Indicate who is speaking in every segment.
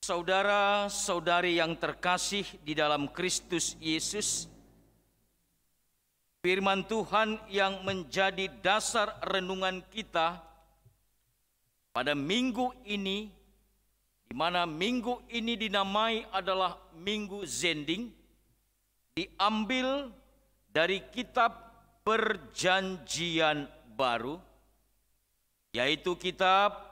Speaker 1: Saudara-saudari yang terkasih di dalam Kristus Yesus, firman Tuhan yang menjadi dasar renungan kita pada minggu ini, di mana minggu ini dinamai adalah Minggu Zending, diambil dari kitab Perjanjian Baru, yaitu kitab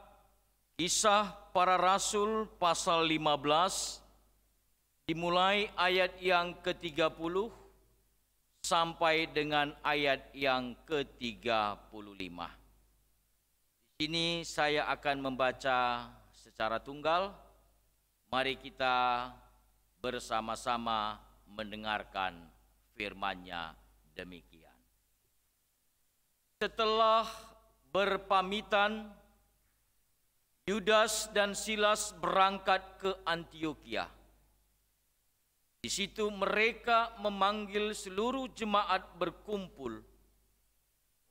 Speaker 1: Kisah Para Rasul pasal 15, dimulai ayat yang ke-30 sampai dengan ayat yang ke-35. Di sini saya akan membaca secara tunggal. Mari kita bersama-sama mendengarkan firman-Nya demikian. Setelah berpamitan, Yudas dan Silas berangkat ke Antiokhia. Di situ mereka memanggil seluruh jemaat berkumpul,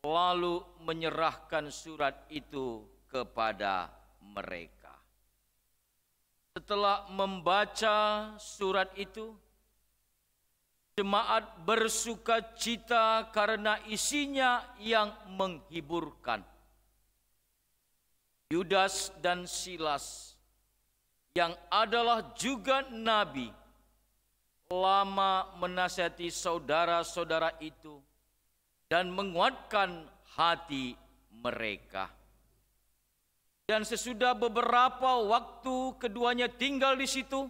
Speaker 1: lalu menyerahkan surat itu kepada mereka. Setelah membaca surat itu, jemaat bersukacita karena isinya yang menghiburkan. Yudas dan Silas, yang adalah juga nabi, lama menasihati saudara-saudara itu dan menguatkan hati mereka. Dan sesudah beberapa waktu keduanya tinggal di situ,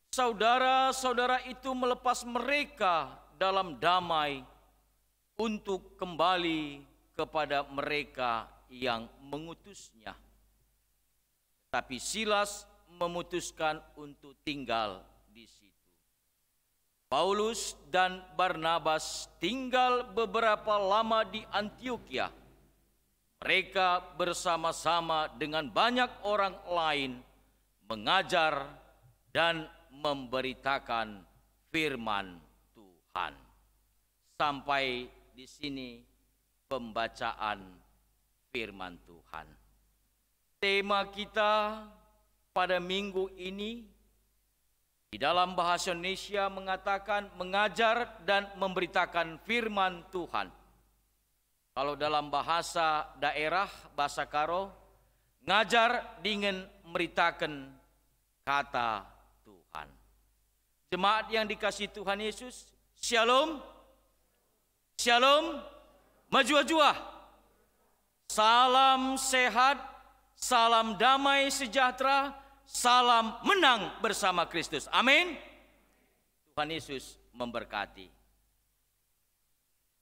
Speaker 1: saudara-saudara itu melepas mereka dalam damai untuk kembali kepada mereka yang mengutusnya. Tapi Silas memutuskan untuk tinggal di situ. Paulus dan Barnabas tinggal beberapa lama di Antiokhia. Mereka bersama-sama dengan banyak orang lain mengajar dan memberitakan firman Tuhan. Sampai di sini pembacaan firman Tuhan. Tema kita pada minggu ini di dalam bahasa Indonesia mengatakan mengajar dan memberitakan firman Tuhan. Kalau dalam bahasa daerah, bahasa Karo, ngajar dengan memberitakan kata Tuhan. Jemaat yang dikasihi Tuhan Yesus, Shalom, Shalom, Majua-jua. Salam sehat, salam damai sejahtera, salam menang bersama Kristus. Amin. Tuhan Yesus memberkati.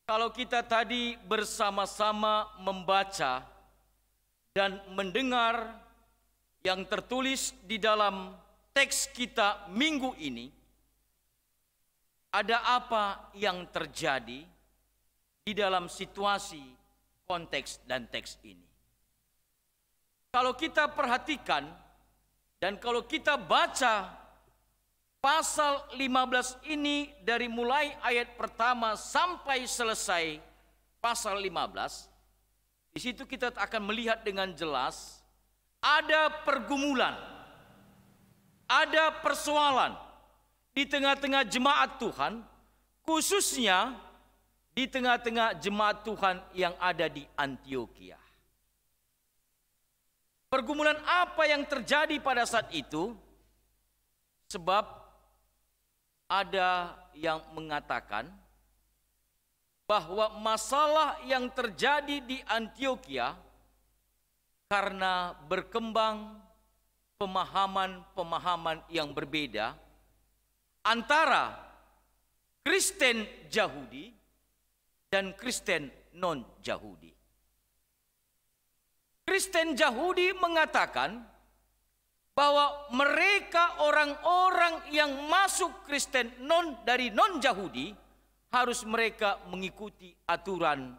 Speaker 1: Kalau kita tadi bersama-sama membaca dan mendengar yang tertulis di dalam teks kita minggu ini, ada apa yang terjadi di dalam situasi konteks dan teks ini. Kalau kita perhatikan dan kalau kita baca pasal 15 ini dari mulai ayat pertama sampai selesai pasal 15, di situ kita akan melihat dengan jelas ada pergumulan, ada persoalan di tengah-tengah jemaat Tuhan, khususnya di tengah-tengah jemaat Tuhan yang ada di Antiokhia. Pergumulan apa yang terjadi pada saat itu? Sebab ada yang mengatakan bahwa masalah yang terjadi di Antiokhia karena berkembang pemahaman-pemahaman yang berbeda antara Kristen Yahudi dan Kristen non-Yahudi. Kristen Yahudi mengatakan bahwa mereka orang-orang yang masuk Kristen dari non-Yahudi harus mereka mengikuti aturan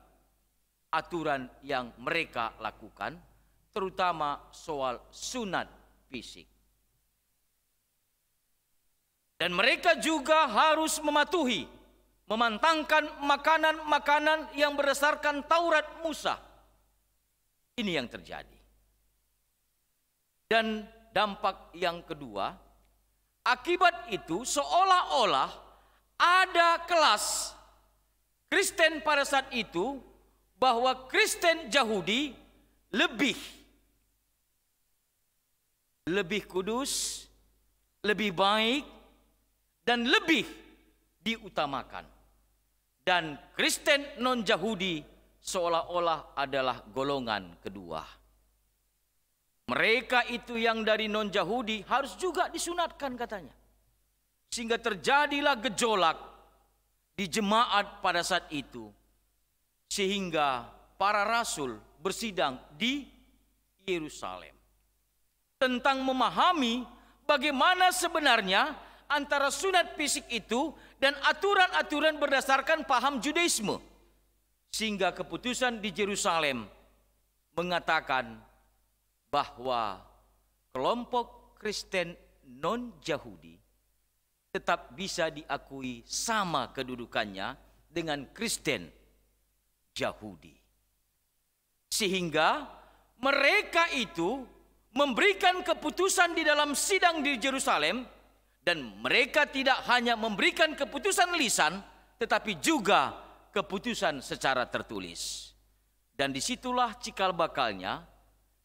Speaker 1: yang mereka lakukan, terutama soal sunat fisik. Dan mereka juga harus mematuhi, memantangkan makanan-makanan yang berdasarkan Taurat Musa. Ini yang terjadi. Dan dampak yang kedua, akibat itu seolah-olah ada kelas Kristen pada saat itu bahwa Kristen Yahudi lebih kudus, lebih baik, dan lebih diutamakan. Dan Kristen non-Yahudi seolah-olah adalah golongan kedua. Mereka itu yang dari non-Yahudi harus juga disunatkan katanya. Sehingga terjadilah gejolak di jemaat pada saat itu. Sehingga para rasul bersidang di Yerusalem. Tentang memahami bagaimana sebenarnya antara sunat fisik itu dan aturan-aturan berdasarkan paham Judaisme. Sehingga keputusan di Yerusalem mengatakan bahwa kelompok Kristen non-Yahudi tetap bisa diakui sama kedudukannya dengan Kristen Yahudi. Sehingga mereka itu memberikan keputusan di dalam sidang di Yerusalem, dan mereka tidak hanya memberikan keputusan lisan, tetapi juga keputusan secara tertulis. Dan disitulah cikal bakalnya,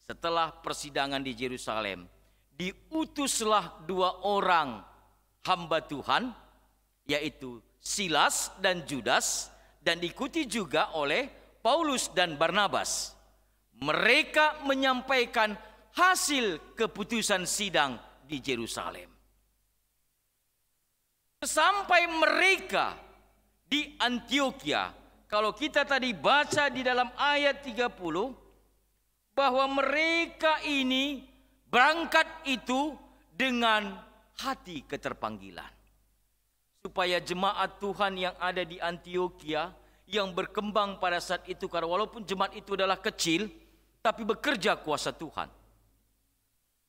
Speaker 1: setelah persidangan di Yerusalem, diutuslah 2 orang hamba Tuhan, yaitu Silas dan Judas, dan diikuti juga oleh Paulus dan Barnabas. Mereka menyampaikan hasil keputusan sidang di Yerusalem. Sampai mereka di Antioquia, kalau kita tadi baca di dalam ayat 30, bahwa mereka ini berangkat itu dengan hati keterpanggilan. Supaya jemaat Tuhan yang ada di Antioquia, yang berkembang pada saat itu, karena walaupun jemaat itu adalah kecil, tapi bekerja kuasa Tuhan.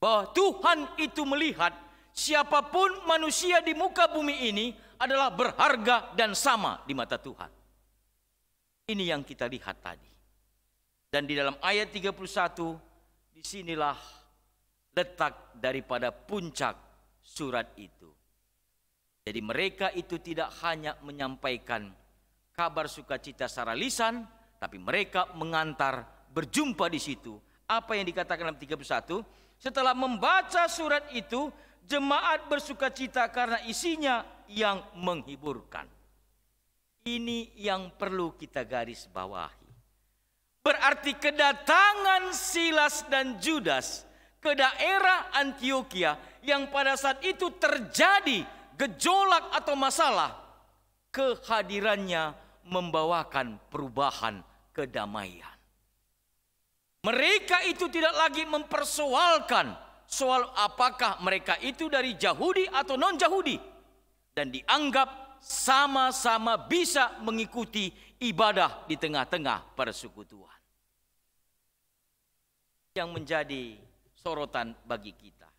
Speaker 1: Bahwa Tuhan itu melihat siapapun manusia di muka bumi ini adalah berharga dan sama di mata Tuhan. Ini yang kita lihat tadi. Dan di dalam ayat 31, disinilah letak daripada puncak surat itu. Jadi mereka itu tidak hanya menyampaikan kabar sukacita secara lisan, tapi mereka mengantar berjumpa di situ. Apa yang dikatakan dalam 31? Setelah membaca surat itu, jemaat bersukacita karena isinya yang menghiburkan. Ini yang perlu kita garis bawahi. Berarti kedatangan Silas dan Judas ke daerah Antioquia yang pada saat itu terjadi gejolak atau masalah, kehadirannya membawakan perubahan kedamaian. Mereka itu tidak lagi mempersoalkan soal apakah mereka itu dari Yahudi atau non-Yahudi, dan dianggap sama-sama bisa mengikuti ibadah di tengah-tengah persekutuan. Yang menjadi sorotan bagi kita,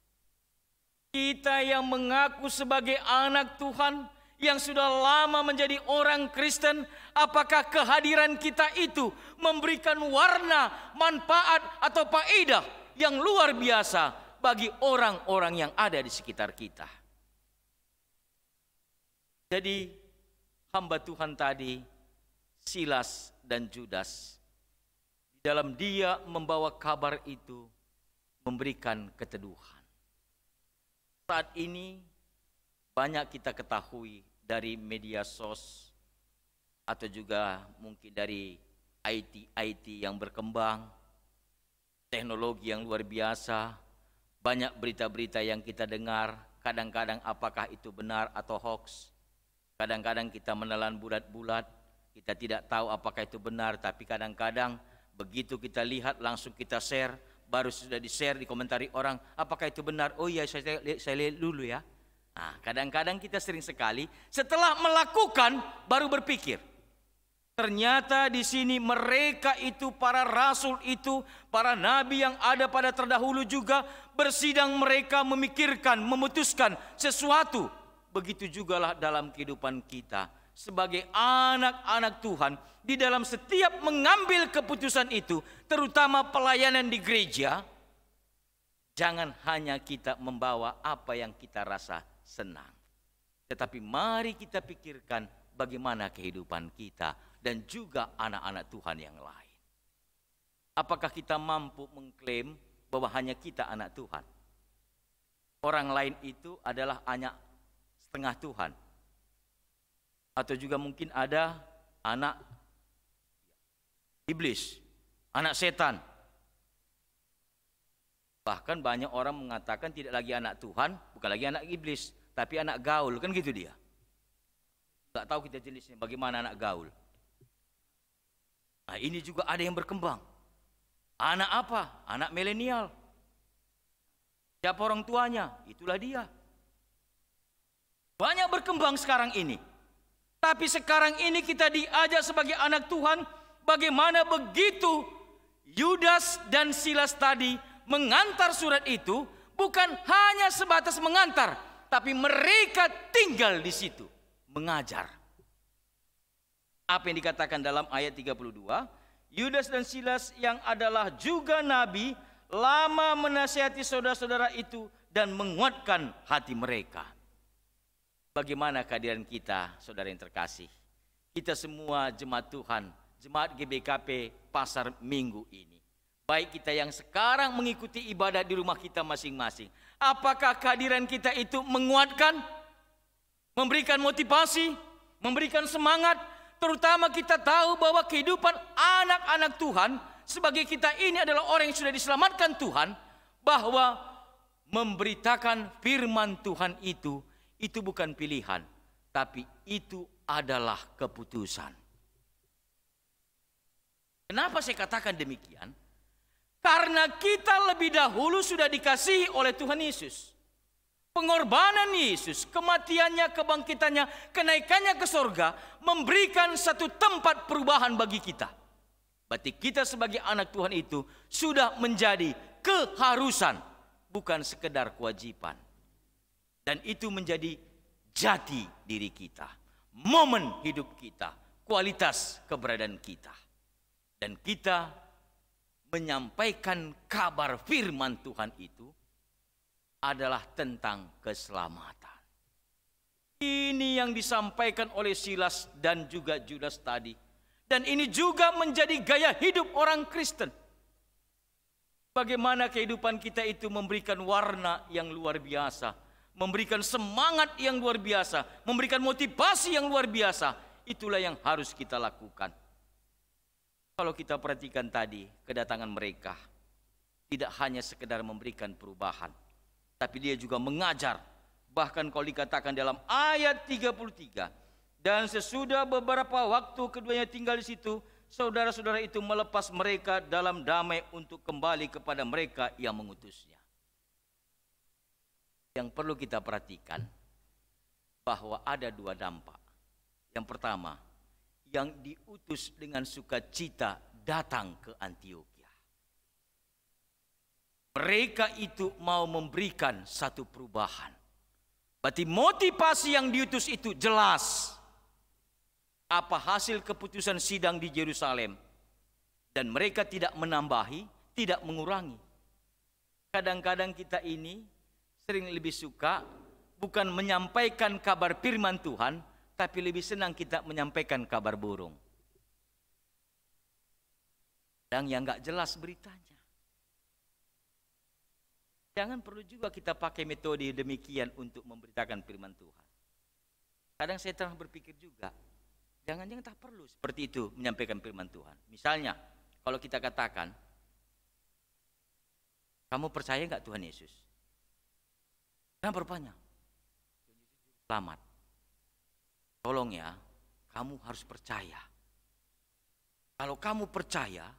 Speaker 1: kita yang mengaku sebagai anak Tuhan, yang sudah lama menjadi orang Kristen, apakah kehadiran kita itu memberikan warna, manfaat atau faedah yang luar biasa bagi orang-orang yang ada di sekitar kita? Jadi hamba Tuhan tadi, Silas dan Judas, di dalam dia membawa kabar itu memberikan keteduhan. Saat ini banyak kita ketahui dari media atau juga mungkin dari IT yang berkembang, teknologi yang luar biasa, banyak berita-berita yang kita dengar, kadang-kadang apakah itu benar atau hoax. Kadang-kadang kita menelan bulat-bulat, kita tidak tahu apakah itu benar, tapi kadang-kadang begitu kita lihat langsung kita share, baru sudah di-share, dikomentari orang, apakah itu benar? Oh iya, saya lihat dulu ya. Nah, kadang-kadang kita sering sekali setelah melakukan baru berpikir. Ternyata di sini mereka itu, para rasul itu, para nabi yang ada pada terdahulu juga bersidang, mereka memikirkan, memutuskan sesuatu. Begitu jugalah dalam kehidupan kita sebagai anak-anak Tuhan, di dalam setiap mengambil keputusan itu, terutama pelayanan di gereja, Jangan hanya kita membawa apa yang kita rasa senang. Tetapi mari kita pikirkan bagaimana kehidupan kita dan juga anak-anak Tuhan yang lain. Apakah kita mampu mengklaim bahwa hanya kita anak Tuhan? Orang lain itu adalah anak setengah Tuhan. Atau juga mungkin ada anak iblis, anak setan. Bahkan banyak orang mengatakan tidak lagi anak Tuhan, bukan lagi anak iblis, tapi anak gaul, kan gitu dia. Gak tahu kita jenisnya, bagaimana anak gaul. Nah ini juga ada yang berkembang. Anak apa? Anak milenial. Siapa orang tuanya? Itulah dia. Banyak berkembang sekarang ini. Tapi sekarang ini kita diajak sebagai anak Tuhan, bagaimana begitu Yudas dan Silas tadi mengantar surat itu, bukan hanya sebatas mengantar, tapi mereka tinggal di situ, mengajar. Apa yang dikatakan dalam ayat 32, Yudas dan Silas yang adalah juga nabi, lama menasihati saudara-saudara itu dan menguatkan hati mereka. Bagaimana kehadiran kita, saudara yang terkasih? Kita semua jemaat Tuhan, jemaat GBKP Pasar Minggu ini. Baik kita yang sekarang mengikuti ibadah di rumah kita masing-masing. Apakah kehadiran kita itu menguatkan, memberikan motivasi, memberikan semangat? Terutama kita tahu bahwa kehidupan anak-anak Tuhan, sebagai kita ini adalah orang yang sudah diselamatkan Tuhan, bahwa memberitakan firman Tuhan itu bukan pilihan, tapi itu adalah keputusan. Kenapa saya katakan demikian? Karena kita lebih dahulu sudah dikasihi oleh Tuhan Yesus. Pengorbanan Yesus, kematiannya, kebangkitannya, kenaikannya ke sorga, memberikan satu tempat perubahan bagi kita. Berarti kita sebagai anak Tuhan itu sudah menjadi keharusan, bukan sekedar kewajiban. Dan itu menjadi jati diri kita, momen hidup kita, kualitas keberadaan kita. Dan kita menyampaikan kabar firman Tuhan itu adalah tentang keselamatan. Ini yang disampaikan oleh Silas dan juga Judas tadi. Dan ini juga menjadi gaya hidup orang Kristen. Bagaimana kehidupan kita itu memberikan warna yang luar biasa, memberikan semangat yang luar biasa, memberikan motivasi yang luar biasa. Itulah yang harus kita lakukan. Kalau kita perhatikan tadi, kedatangan mereka tidak hanya sekedar memberikan perubahan, tapi dia juga mengajar. Bahkan kalau dikatakan dalam ayat 33, dan sesudah beberapa waktu keduanya tinggal di situ, saudara-saudara itu melepas mereka dalam damai untuk kembali kepada mereka yang mengutusnya. Yang perlu kita perhatikan bahwa ada dua dampak. Yang pertama, yang diutus dengan sukacita datang ke Antioquia. Mereka itu mau memberikan satu perubahan. Berarti motivasi yang diutus itu jelas. Apa hasil keputusan sidang di Yerusalem? Dan mereka tidak menambahi, tidak mengurangi. Kadang-kadang kita ini sering lebih suka bukan menyampaikan kabar firman Tuhan, tapi lebih senang kita menyampaikan kabar burung. Dan yang gak jelas beritanya. Jangan perlu juga kita pakai metode demikian untuk memberitakan firman Tuhan. Kadang saya telah berpikir juga, jangan-jangan tak perlu seperti itu menyampaikan firman Tuhan. Misalnya, kalau kita katakan, kamu percaya gak Tuhan Yesus? Jangan bertanya, selamat. Tolong ya, kamu harus percaya. Kalau kamu percaya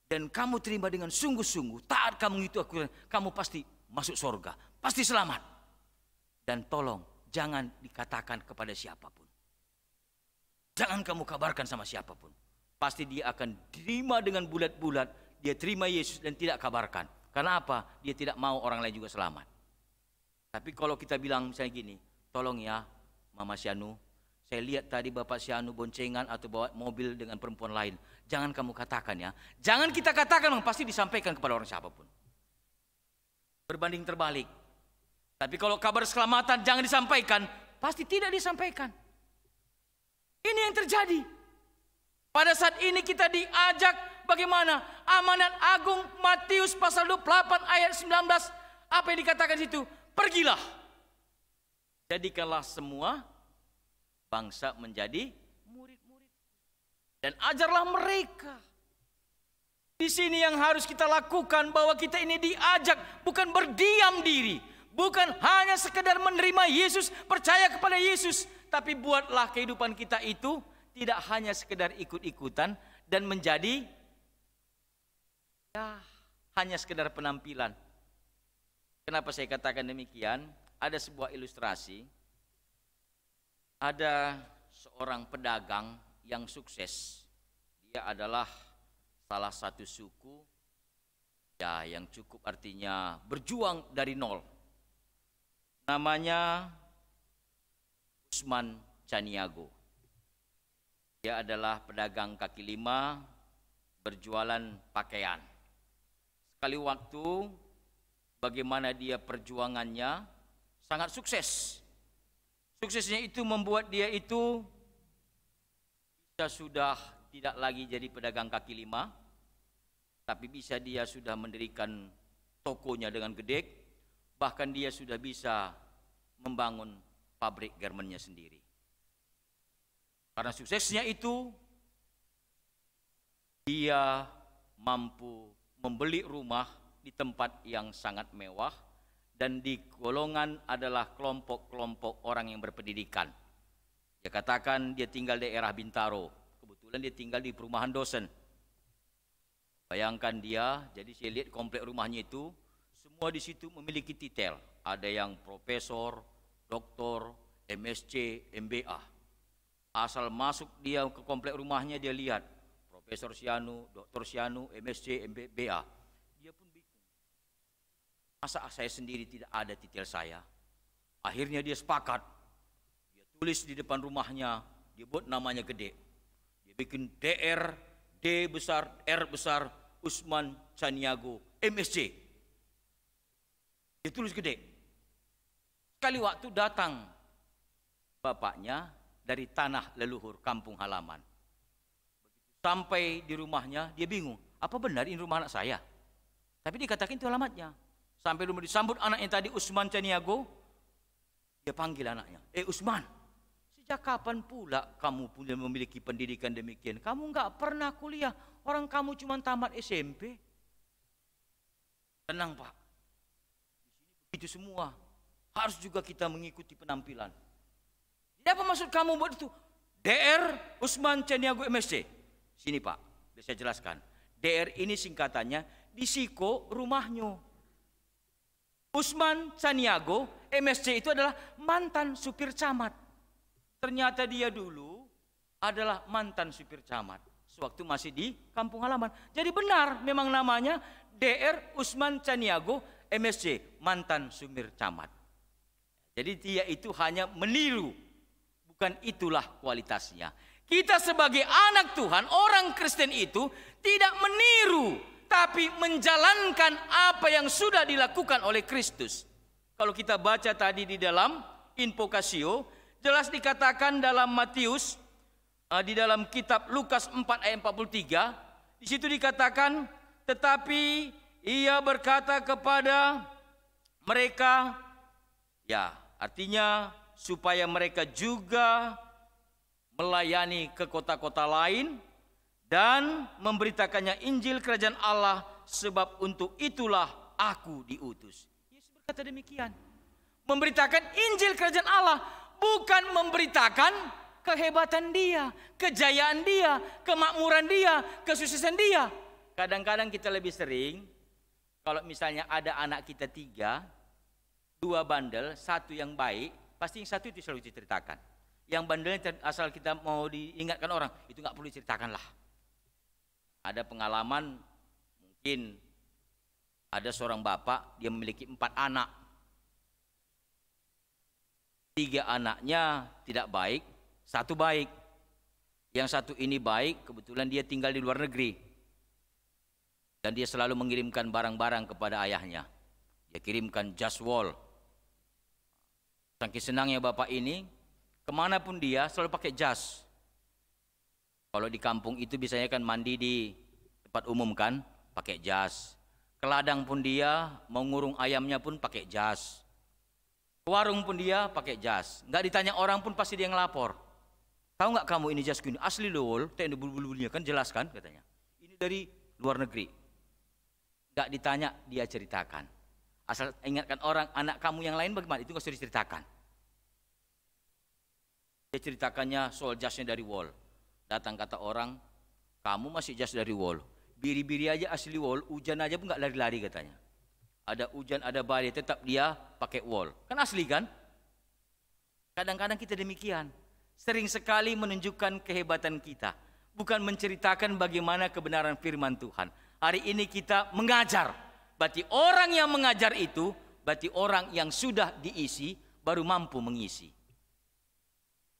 Speaker 1: dan kamu terima dengan sungguh-sungguh, taat kamu itu kamu pasti masuk surga, pasti selamat. Dan tolong jangan dikatakan kepada siapapun. Jangan kamu kabarkan sama siapapun. Pasti dia akan terima dengan bulat-bulat, dia terima Yesus dan tidak kabarkan. Karena apa? Dia tidak mau orang lain juga selamat. Tapi kalau kita bilang misalnya gini, tolong ya Mama Sianu, saya lihat tadi Bapak Sianu boncengan atau bawa mobil dengan perempuan lain. Jangan kamu katakan ya. Jangan kita katakan, pasti disampaikan kepada orang siapapun. berbanding terbalik. Tapi kalau kabar keselamatan jangan disampaikan, pasti tidak disampaikan. Ini yang terjadi. Pada saat ini kita diajak bagaimana? Amanat Agung Matius pasal 28 ayat 19. Apa yang dikatakan di situ? Pergilah. Jadikanlah semua bangsa menjadi murid-murid. Dan ajarlah mereka. Di sini yang harus kita lakukan, bahwa kita ini diajak bukan berdiam diri. Bukan hanya sekedar menerima Yesus, percaya kepada Yesus. Tapi buatlah kehidupan kita itu tidak hanya sekedar ikut-ikutan dan menjadi hanya sekedar penampilan. Kenapa saya katakan demikian? Ada sebuah ilustrasi. Ada seorang pedagang yang sukses. Dia adalah salah satu suku yang cukup artinya berjuang dari nol. Namanya Usman Caniago. Dia adalah pedagang kaki lima, berjualan pakaian. Sekali waktu, bagaimana dia perjuangannya sangat sukses. Suksesnya itu membuat dia itu sudah tidak lagi jadi pedagang kaki lima, tapi dia sudah mendirikan tokonya dengan gede, bahkan dia sudah bisa membangun pabrik garmennya sendiri. Karena suksesnya itu, dia mampu membeli rumah di tempat yang sangat mewah, dan di golongan adalah kelompok-kelompok orang yang berpendidikan. Dia katakan dia tinggal di daerah Bintaro, kebetulan dia tinggal di perumahan dosen. Bayangkan dia, jadi saya lihat komplek rumahnya itu, semua di situ memiliki titel. Ada yang profesor, doktor, MSc, MBA. Asal masuk dia ke komplek rumahnya, dia lihat Profesor Sianu, Doktor Sianu, MSc, MBA. Dia pun bingung. Masa saya sendiri tidak ada titel saya? Akhirnya dia sepakat. Dia tulis di depan rumahnya, dia buat namanya gede. Dia bikin DR, D besar, R besar, Usman Caniago, MSc. Dia tulis gede. Sekali waktu datang bapaknya dari tanah leluhur kampung halaman. Sampai di rumahnya, dia bingung. Apa benar ini rumah anak saya? Tapi dikatakan itu alamatnya. Sampai rumah disambut anaknya tadi, Usman Caniago. Dia panggil anaknya. Usman, sejak kapan pula kamu punya memiliki pendidikan demikian? Kamu nggak pernah kuliah. Orang kamu cuma tamat SMP. Tenang Pak. Di sini begitu semua. Harus juga kita mengikuti penampilan. Apa maksud kamu buat itu? DR Usman Caniago MSc. Sini Pak, biar saya jelaskan. DR ini singkatannya Disiko rumahnya. Usman Caniago MSc itu adalah mantan supir camat. Ternyata dia dulu adalah mantan supir camat sewaktu masih di kampung halaman. Jadi benar memang namanya DR Usman Caniago MSc, mantan supir camat. Jadi dia itu hanya meniru, bukan itulah kualitasnya. Kita sebagai anak Tuhan, orang Kristen itu tidak meniru, tapi menjalankan apa yang sudah dilakukan oleh Kristus. Kalau kita baca tadi di dalam Invokasio, jelas dikatakan dalam Matius, di dalam kitab Lukas 4 ayat 43, di situ dikatakan, tetapi ia berkata kepada mereka, artinya supaya mereka juga melayani ke kota-kota lain dan memberitakannya Injil Kerajaan Allah, sebab untuk itulah aku diutus. Yesus berkata demikian. Memberitakan Injil Kerajaan Allah, bukan memberitakan kehebatan dia, kejayaan dia, kemakmuran dia, kesuksesan dia. Kadang-kadang kita lebih sering, kalau misalnya ada anak kita 3, 2 bandel, 1 yang baik, pasti yang 1 itu selalu diceritakan. Yang bandelnya asal kita mau diingatkan orang, itu nggak perlu diceritakan lah. Ada pengalaman, mungkin ada seorang bapak, dia memiliki 4 anak. 3 anaknya tidak baik, 1 baik. Yang 1 ini baik, kebetulan dia tinggal di luar negeri. Dan dia selalu mengirimkan barang-barang kepada ayahnya. Dia kirimkan jas wol. Saking senangnya bapak ini, kemanapun dia selalu pakai jas. Kalau di kampung itu biasanya kan mandi di tempat umum kan, pakai jas. Ke ladang pun dia, mau ngurung ayamnya pun pakai jas. Ke warung pun dia pakai jas. Nggak ditanya orang pun pasti dia ngelapor. Tahu nggak kamu ini jas gini? Asli loh, teknik bulu-bulunya kan jelas kan katanya. Ini dari luar negeri. Nggak ditanya, dia ceritakan. Asal ingatkan orang, anak kamu yang lain bagaimana? Itu nggak usah diceritakan. Dia ceritakannya soal jasnya dari wol. Datang kata orang, kamu masih jas dari wol. Biri-biri aja asli wol, hujan aja pun nggak lari-lari katanya. Ada hujan, ada badai, tetap dia pakai wol. Kan asli kan? Kadang-kadang kita demikian. Sering sekali menunjukkan kehebatan kita. Bukan menceritakan bagaimana kebenaran firman Tuhan. Hari ini kita mengajar. Berarti orang yang mengajar itu, berarti orang yang sudah diisi, baru mampu mengisi.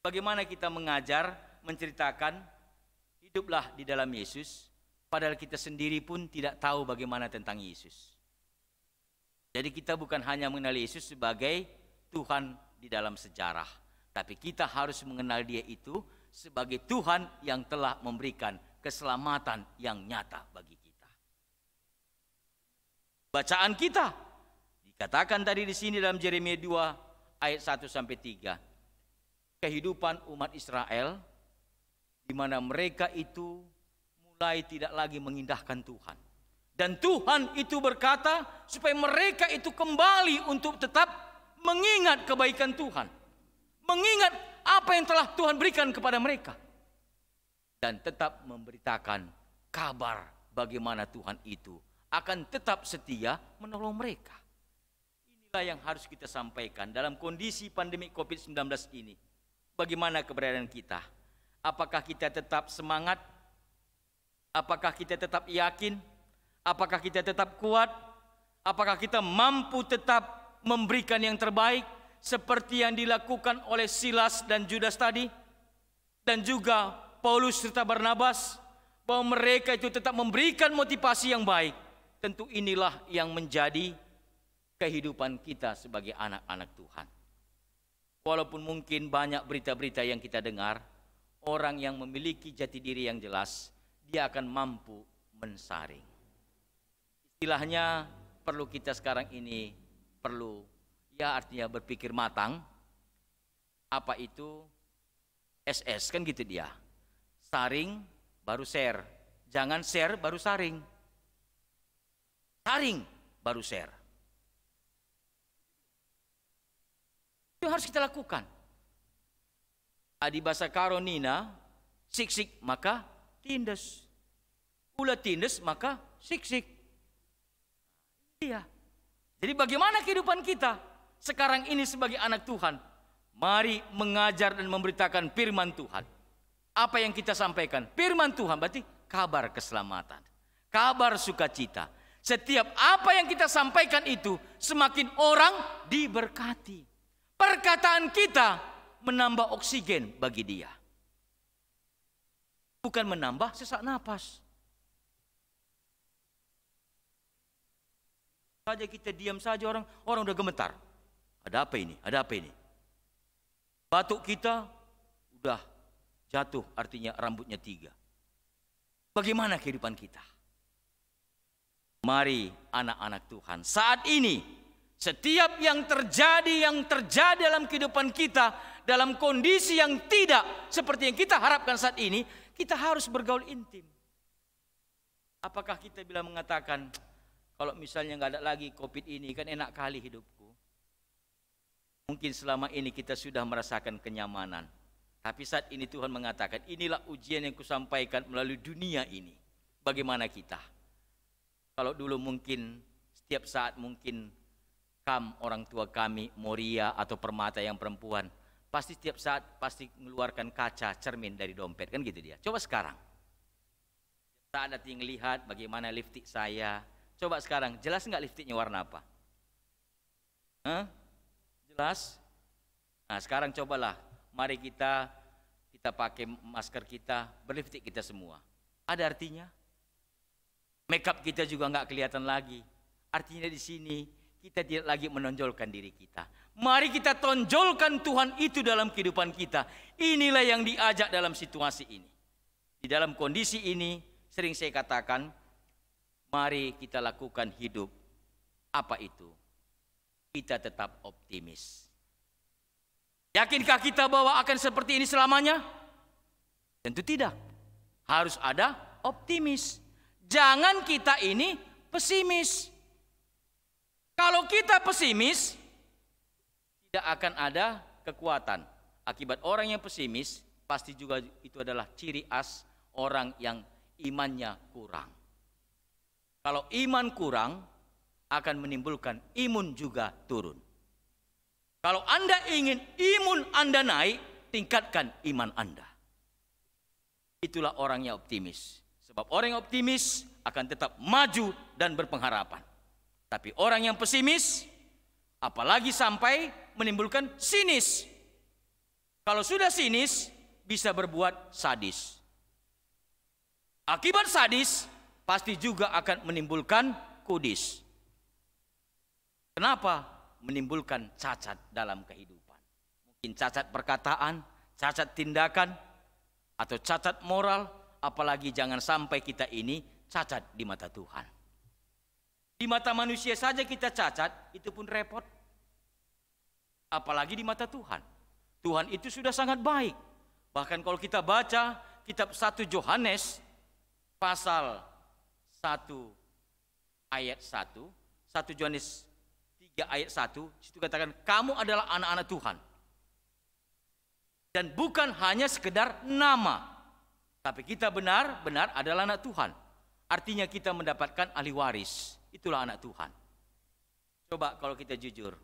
Speaker 1: Bagaimana kita mengajar, menceritakan, hiduplah di dalam Yesus. Padahal kita sendiri pun tidak tahu bagaimana tentang Yesus. Jadi kita bukan hanya mengenal Yesus sebagai Tuhan di dalam sejarah. Tapi kita harus mengenal dia itu sebagai Tuhan yang telah memberikan keselamatan yang nyata bagi kita. Bacaan kita dikatakan tadi di sini dalam Yeremia 2 ayat 1 sampai 3. Kehidupan umat Israel di mana mereka itu mulai tidak lagi mengindahkan Tuhan. Dan Tuhan itu berkata supaya mereka itu kembali untuk tetap mengingat kebaikan Tuhan. Mengingat apa yang telah Tuhan berikan kepada mereka. Dan tetap memberitakan kabar bagaimana Tuhan itu akan tetap setia menolong mereka. Inilah yang harus kita sampaikan dalam kondisi pandemi COVID-19 ini. Bagaimana keberadaan kita? Apakah kita tetap semangat? Apakah kita tetap yakin? Apakah kita tetap kuat? Apakah kita mampu tetap memberikan yang terbaik? Seperti yang dilakukan oleh Silas dan Judas tadi. Dan juga Paulus serta Barnabas. Bahwa mereka itu tetap memberikan motivasi yang baik. Tentu inilah yang menjadi kehidupan kita sebagai anak-anak Tuhan. Walaupun mungkin banyak berita-berita yang kita dengar. Orang yang memiliki jati diri yang jelas, dia akan mampu mensaring. Istilahnya perlu kita sekarang ini, perlu ya artinya berpikir matang. Apa itu SS kan gitu dia. Saring baru share. Jangan share baru saring. Saring baru share. Itu harus kita lakukan. Adibasa karonina siksik maka tindes. Ulah tindes maka siksik. Iya. Jadi bagaimana kehidupan kita sekarang ini sebagai anak Tuhan? Mari mengajar dan memberitakan firman Tuhan. Apa yang kita sampaikan? Firman Tuhan berarti kabar keselamatan, kabar sukacita. Setiap apa yang kita sampaikan itu semakin orang diberkati. Perkataan kita menambah oksigen bagi dia. Bukan menambah sesak napas. Saja kita diam saja orang udah gemetar. Ada apa ini? Ada apa ini? Batuk kita udah jatuh, artinya rambutnya 3. Bagaimana kehidupan kita? Mari anak-anak Tuhan, saat ini setiap yang terjadi dalam kehidupan kita, dalam kondisi yang tidak seperti yang kita harapkan saat ini, kita harus bergaul intim. Apakah kita bila mengatakan, kalau misalnya nggak ada lagi COVID ini, kan enak kali hidupku. Mungkin selama ini kita sudah merasakan kenyamanan. Tapi saat ini Tuhan mengatakan, inilah ujian yang kusampaikan melalui dunia ini. Bagaimana kita? Kalau dulu mungkin setiap saat mungkin orang tua kami, Moria atau Permata yang perempuan, pasti setiap saat pasti mengeluarkan kaca cermin dari dompet, kan gitu dia. Coba sekarang. Saat ada yang lihat bagaimana lipstik saya. Coba sekarang, jelas nggak lipstiknya warna apa? Jelas? Nah sekarang cobalah, mari kita pakai masker kita, berlipstik kita semua. Ada artinya? Makeup kita juga nggak kelihatan lagi. Artinya di sini kita tidak lagi menonjolkan diri kita. Mari kita tonjolkan Tuhan itu dalam kehidupan kita. Inilah yang diajak dalam situasi ini. Di dalam kondisi ini sering saya katakan, mari kita lakukan hidup. Apa itu? Kita tetap optimis. Yakinkah kita bahwa akan seperti ini selamanya? Tentu tidak. Harus ada optimis. Jangan kita ini pesimis. Kalau kita pesimis, tidak akan ada kekuatan. Akibat orang yang pesimis, pasti juga itu adalah ciri khas orang yang imannya kurang. Kalau iman kurang, akan menimbulkan imun juga turun. Kalau Anda ingin imun Anda naik, tingkatkan iman Anda. Itulah orang yang optimis. Sebab orang yang optimis akan tetap maju dan berpengharapan. Tapi orang yang pesimis, apalagi sampai menimbulkan sinis. Kalau sudah sinis, bisa berbuat sadis. Akibat sadis, pasti juga akan menimbulkan kudis. Kenapa? Menimbulkan cacat dalam kehidupan. Mungkin cacat perkataan, cacat tindakan, atau cacat moral. Apalagi jangan sampai kita ini cacat di mata Tuhan. Di mata manusia saja kita cacat, itu pun repot. Apalagi di mata Tuhan. Tuhan itu sudah sangat baik. Bahkan kalau kita baca kitab 1 Yohanes pasal 1 ayat 1, 1 Yohanes 3 ayat 1, situ katakan kamu adalah anak-anak Tuhan. Dan bukan hanya sekedar nama, tapi kita benar-benar adalah anak Tuhan. Artinya kita mendapatkan ahli waris. Itulah anak Tuhan. Coba kalau kita jujur.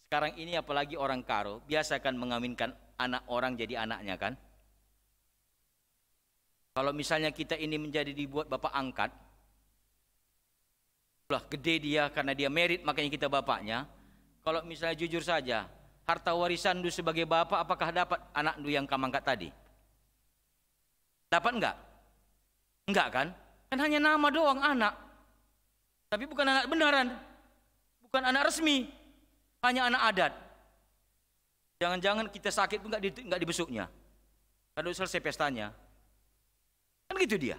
Speaker 1: Sekarang ini apalagi orang karo, biasa kan mengawinkan anak orang jadi anaknya kan. Kalau misalnya kita ini menjadi dibuat bapak angkat, udah gede dia karena dia merit makanya kita bapaknya. Kalau misalnya jujur saja, harta warisan Du sebagai bapak apakah dapat anak Du yang kamu angkat tadi? Dapat enggak? Enggak kan? Kan hanya nama doang anak. Tapi bukan anak benaran. Bukan anak resmi. Hanya anak adat. Jangan-jangan kita sakit pun enggak dibesuknya. Kalau selesai pestanya. Kan gitu dia.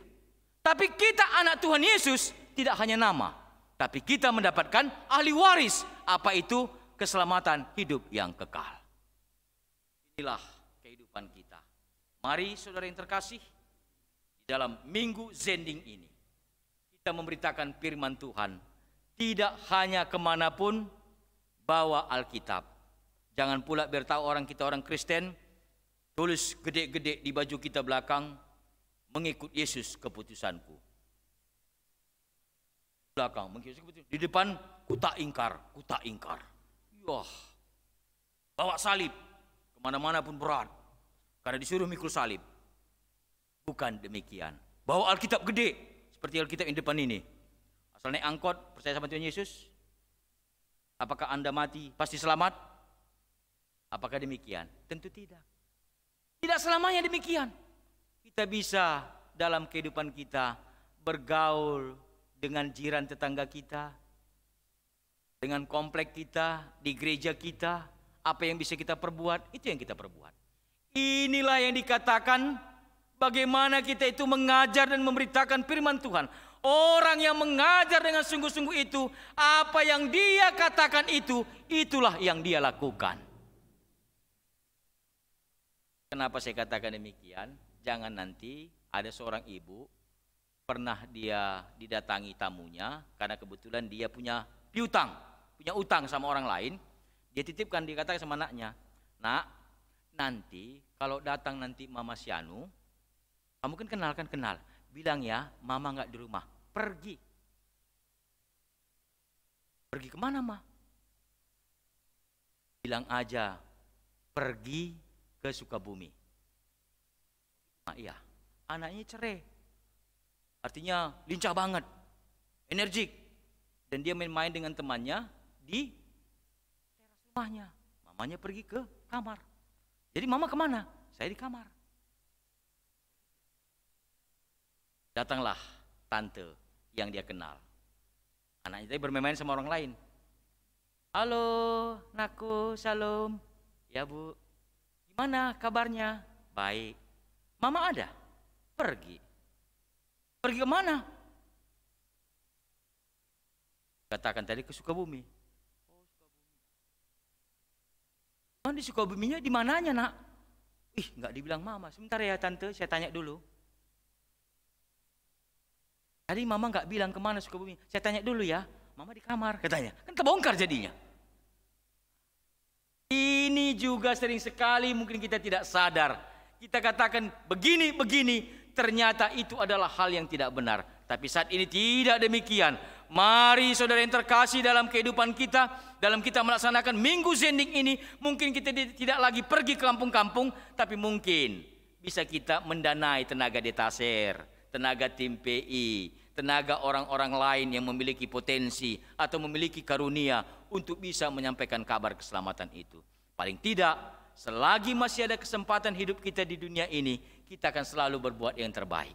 Speaker 1: Tapi kita anak Tuhan Yesus tidak hanya nama. Tapi kita mendapatkan ahli waris. Apa itu? Keselamatan hidup yang kekal. Inilah kehidupan kita. Mari saudara yang terkasih. Di dalam minggu Zending ini. Kita memberitakan firman Tuhan. Tidak hanya kemanapun bawa Alkitab. Jangan pula biar tahu orang kita orang Kristen. Tulis gede-gede di baju kita belakang. Mengikut Yesus keputusanku. Belakang mengikut keputusan. Di depan ku tak ingkar. Yah. Bawa salib. Kemana-mana pun berat. Karena disuruh mikul salib. Bukan demikian. Bawa Alkitab gede. Seperti Alkitab yang depan ini. Asal naik angkot, percaya sama Tuhan Yesus. Apakah Anda mati pasti selamat? Apakah demikian? Tentu tidak. Tidak selamanya demikian. Kita bisa dalam kehidupan kita bergaul dengan jiran tetangga kita, dengan komplek kita, di gereja kita. Apa yang bisa kita perbuat, itu yang kita perbuat. Inilah yang dikatakan bagaimana kita itu mengajar dan memberitakan firman Tuhan. Orang yang mengajar dengan sungguh-sungguh itu, apa yang dia katakan itu, itulah yang dia lakukan. Kenapa saya katakan demikian? Jangan nanti ada seorang ibu, pernah dia didatangi tamunya, karena kebetulan dia punya utang sama orang lain. Dia titipkan, dia katakan sama anaknya, nak, nanti kalau datang nanti Mama Sianu, kamu kan kenal. Bilang ya, Mama nggak di rumah. Pergi. Pergi kemana, Ma? Bilang aja, pergi ke Sukabumi. Nah, iya, anaknya cerai. Artinya lincah banget, energik. Dan dia main-main dengan temannya di teras rumahnya. Mamanya pergi ke kamar. Jadi Mama kemana? Saya di kamar. Datanglah tante yang dia kenal. Anaknya tadi bermain-main sama orang lain. Halo, nakku, Shalom. Ya Bu, gimana kabarnya? Baik. Mama ada? Pergi. Pergi kemana? Katakan tadi ke Sukabumi. Oh, Sukabumi. Di Sukabuminya di mananya, Nak? Ih, nggak dibilang Mama. Sebentar ya Tante, saya tanya dulu. Tadi Mama nggak bilang kemana Sukabumi. Saya tanya dulu ya. Mama di kamar katanya. Kan kebongkar jadinya. Ini juga sering sekali mungkin kita tidak sadar. Kita katakan begini, ternyata itu adalah hal yang tidak benar. Tapi saat ini tidak demikian. Mari saudara yang terkasih dalam kehidupan kita, dalam kita melaksanakan Minggu Zending ini, mungkin kita tidak lagi pergi ke kampung-kampung, tapi mungkin bisa kita mendanai tenaga detaser, tenaga tim PI, tenaga orang-orang lain yang memiliki potensi atau memiliki karunia untuk bisa menyampaikan kabar keselamatan itu. Paling tidak, selagi masih ada kesempatan hidup kita di dunia ini, kita akan selalu berbuat yang terbaik.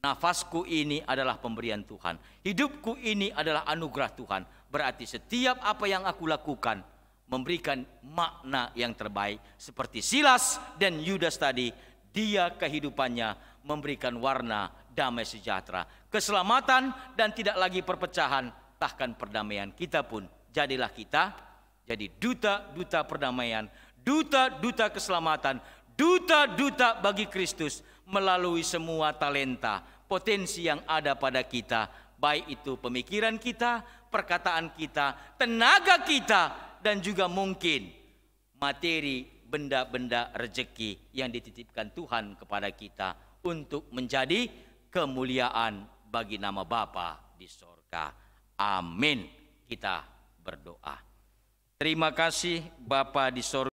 Speaker 1: Nafasku ini adalah pemberian Tuhan. Hidupku ini adalah anugerah Tuhan. Berarti setiap apa yang aku lakukan memberikan makna yang terbaik. Seperti Silas dan Yudas tadi, dia kehidupannya memberikan warna damai sejahtera, keselamatan dan tidak lagi perpecahan, bahkan perdamaian. Kita pun jadilah kita jadi duta-duta perdamaian, duta-duta keselamatan, duta-duta bagi Kristus melalui semua talenta, potensi yang ada pada kita, baik itu pemikiran kita, perkataan kita, tenaga kita, dan juga mungkin materi, benda-benda rezeki yang dititipkan Tuhan kepada kita untuk menjadi kemuliaan bagi nama Bapa di sorga. Amin. Kita berdoa. Terima kasih Bapa di sorga.